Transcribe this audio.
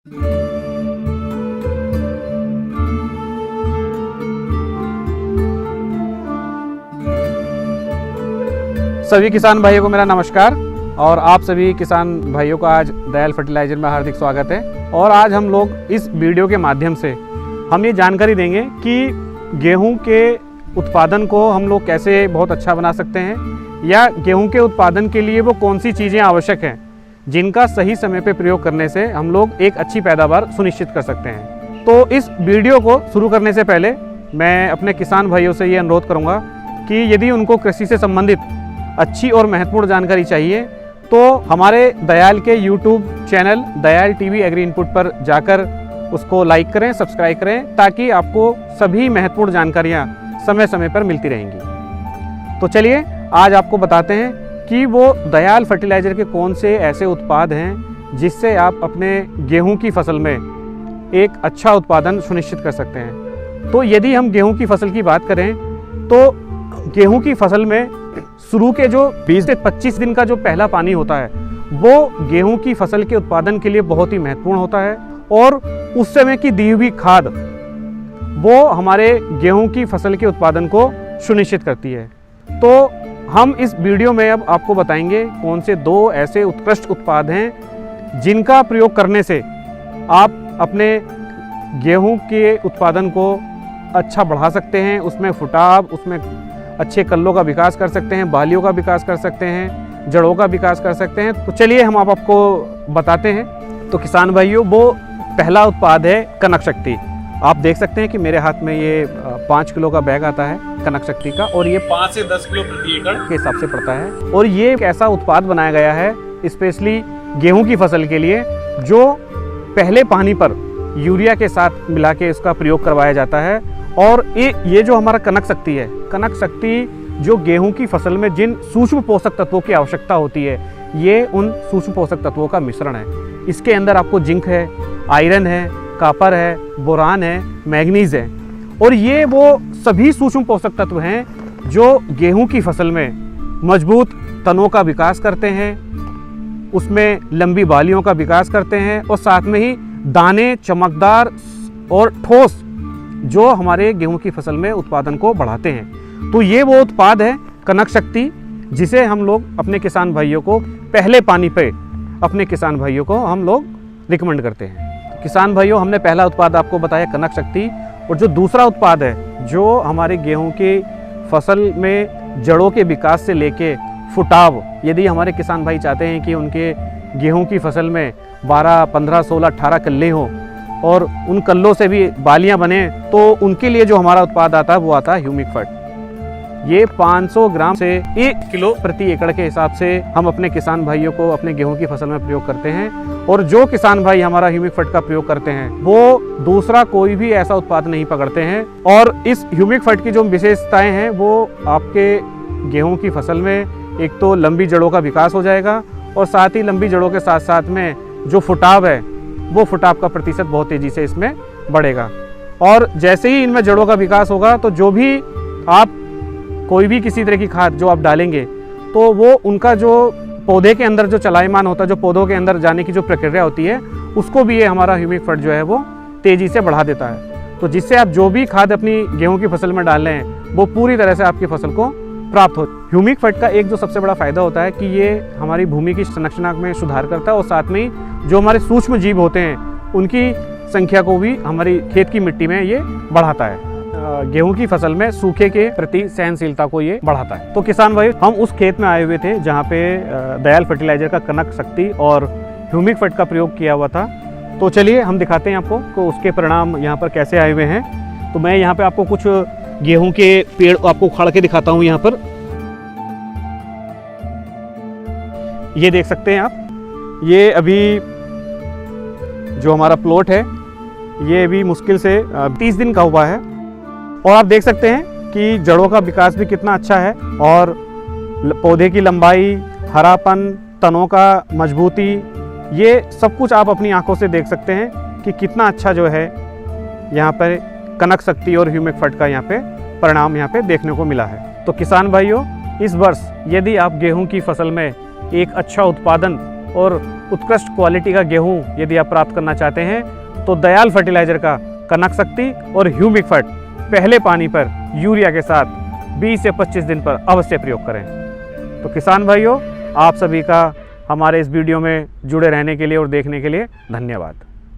सभी किसान भाइयों को मेरा नमस्कार और आप सभी किसान भाइयों का आज दयाल फर्टिलाइजर में हार्दिक स्वागत है। और आज हम लोग इस वीडियो के माध्यम से हम ये जानकारी देंगे कि गेहूं के उत्पादन को हम लोग कैसे बहुत अच्छा बना सकते हैं या गेहूं के उत्पादन के लिए वो कौन सी चीज़ें आवश्यक हैं जिनका सही समय पे प्रयोग करने से हम लोग एक अच्छी पैदावार सुनिश्चित कर सकते हैं। तो इस वीडियो को शुरू करने से पहले मैं अपने किसान भाइयों से ये अनुरोध करूँगा कि यदि उनको कृषि से संबंधित अच्छी और महत्वपूर्ण जानकारी चाहिए तो हमारे दयाल के YouTube channel Dayal TV agri input पर जाकर उसको लाइक करें, सब्सक्राइब करें, ताकि आपको सभी महत्वपूर्ण जानकारियां समय समय पर मिलती रहेंगी। तो चलिए आज आपको बताते हैं कि वो दयाल फर्टिलाइज़र के कौन से ऐसे उत्पाद हैं जिससे आप अपने गेहूं की फसल में एक अच्छा उत्पादन सुनिश्चित कर सकते हैं। तो यदि हम गेहूं की फसल की बात करें तो गेहूं की फसल में शुरू के जो 20 से 25 दिन का जो पहला पानी होता है वो गेहूं की फसल के उत्पादन के लिए बहुत ही महत्वपूर्ण होता है और उस समय की दी हुई खाद वो हमारे गेहूं की फसल के उत्पादन को सुनिश्चित करती है। तो हम इस वीडियो में अब आपको बताएंगे कौन से दो ऐसे उत्कृष्ट उत्पाद हैं जिनका प्रयोग करने से आप अपने गेहूं के उत्पादन को अच्छा बढ़ा सकते हैं, उसमें फुटाव, उसमें अच्छे कल्लों का विकास कर सकते हैं, बालियों का विकास कर सकते हैं, जड़ों का विकास कर सकते हैं। तो चलिए हम आपको बताते हैं। तो किसान भाइयों, वो पहला उत्पाद है कनक शक्ति। आप देख सकते हैं कि मेरे हाथ में ये 5 किलो का बैग आता है कनक शक्ति का और ये 5 से 10 किलो प्रति एकड़ के हिसाब से पड़ता है। और ये एक ऐसा उत्पाद बनाया गया है स्पेशली गेहूं की फसल के लिए जो पहले पानी पर यूरिया के साथ मिला के इसका प्रयोग करवाया जाता है। और ये जो हमारा कनक शक्ति है, कनक शक्ति जो गेहूं की फसल में जिन सूक्ष्म पोषक तत्वों की आवश्यकता होती है, ये उन सूक्ष्म पोषक तत्वों का मिश्रण है। इसके अंदर आपको जिंक है, आयरन है, कॉपर है, बोरान है, मैग्नीज है और ये वो सभी सूक्ष्म पोषक तत्व हैं जो गेहूं की फसल में मजबूत तनों का विकास करते हैं, उसमें लंबी बालियों का विकास करते हैं और साथ में ही दाने चमकदार और ठोस जो हमारे गेहूं की फसल में उत्पादन को बढ़ाते हैं। तो ये वो उत्पाद है कनक शक्ति जिसे हम लोग अपने किसान भाइयों को पहले पानी पे अपने किसान भाइयों को हम लोग रिकमेंड करते हैं। किसान भाइयों, हमने पहला उत्पाद आपको बताया कनक शक्ति और जो दूसरा उत्पाद है जो हमारे गेहूं की फसल में जड़ों के विकास से लेके फुटाव, यदि हमारे किसान भाई चाहते हैं कि उनके गेहूं की फसल में 12, 15, 16, 18 कल्ले हों और उन कल्लों से भी बालियां बने, तो उनके लिए जो हमारा उत्पाद आता है वो आता है ह्यूमिक फर्ट। ये 500 ग्राम से 1 किलो प्रति एकड़ के हिसाब से हम अपने किसान भाइयों को अपने गेहूं की फसल में प्रयोग करते हैं। और जो किसान भाई हमारा ह्यूमिक फर्ट का प्रयोग करते हैं वो दूसरा कोई भी ऐसा उत्पाद नहीं पकड़ते हैं। और इस ह्यूमिक फर्ट की जो विशेषताएं हैं वो आपके गेहूं की फसल में एक तो लंबी जड़ों का विकास हो जाएगा और साथ ही लंबी जड़ों के साथ साथ में जो फुटाव है वो फुटाव का प्रतिशत बहुत तेज़ी से इसमें बढ़ेगा। और जैसे ही इनमें जड़ों का विकास होगा तो जो भी आप कोई भी किसी तरह की खाद जो आप डालेंगे तो वो उनका जो पौधे के अंदर जो चलायमान होता है, जो पौधों के अंदर जाने की जो प्रक्रिया होती है, उसको भी ये हमारा ह्यूमिक फर्ट जो है वो तेज़ी से बढ़ा देता है। तो जिससे आप जो भी खाद अपनी गेहूँ की फसल में डाल रहे हैं वो पूरी तरह से आपकी फसल को प्राप्त हो। ह्यूमिक फर्ट का एक जो सबसे बड़ा फायदा होता है कि ये हमारी भूमि की संरचना में सुधार करता है और साथ में ही जो हमारे सूक्ष्म जीव होते हैं उनकी संख्या को भी हमारी खेत की मिट्टी में ये बढ़ाता है। गेहूं की फसल में सूखे के प्रति सहनशीलता को ये बढ़ाता है। तो किसान भाई, हम उस खेत में आए हुए थे जहाँ पे दयाल फर्टिलाइजर का कनक शक्ति और ह्यूमिक फर्ट का प्रयोग किया हुआ था। तो चलिए हम दिखाते हैं आपको कि उसके परिणाम यहाँ पर कैसे आए हुए हैं। तो मैं यहाँ पे आपको कुछ गेहूं के पेड़ आपको उखाड़ के दिखाता हूँ। यहाँ पर ये देख सकते हैं आप, ये अभी जो हमारा प्लॉट है ये अभी मुश्किल से 30 दिन का हुआ है और आप देख सकते हैं कि जड़ों का विकास भी कितना अच्छा है और पौधे की लंबाई, हरापन, तनों का मजबूती, ये सब कुछ आप अपनी आंखों से देख सकते हैं कि कितना अच्छा जो है यहाँ पर कनक शक्ति और ह्यूमिक फर्ट का यहाँ पे परिणाम यहाँ पे देखने को मिला है। तो किसान भाइयों, इस वर्ष यदि आप गेहूं की फसल में एक अच्छा उत्पादन और उत्कृष्ट क्वालिटी का गेहूं यदि आप प्राप्त करना चाहते हैं तो दयाल फर्टिलाइज़र का कनक शक्ति और ह्यूमिक फर्ट पहले पानी पर यूरिया के साथ 20 से 25 दिन पर अवश्य प्रयोग करें। तो किसान भाइयों, आप सभी का हमारे इस वीडियो में जुड़े रहने के लिए और देखने के लिए धन्यवाद।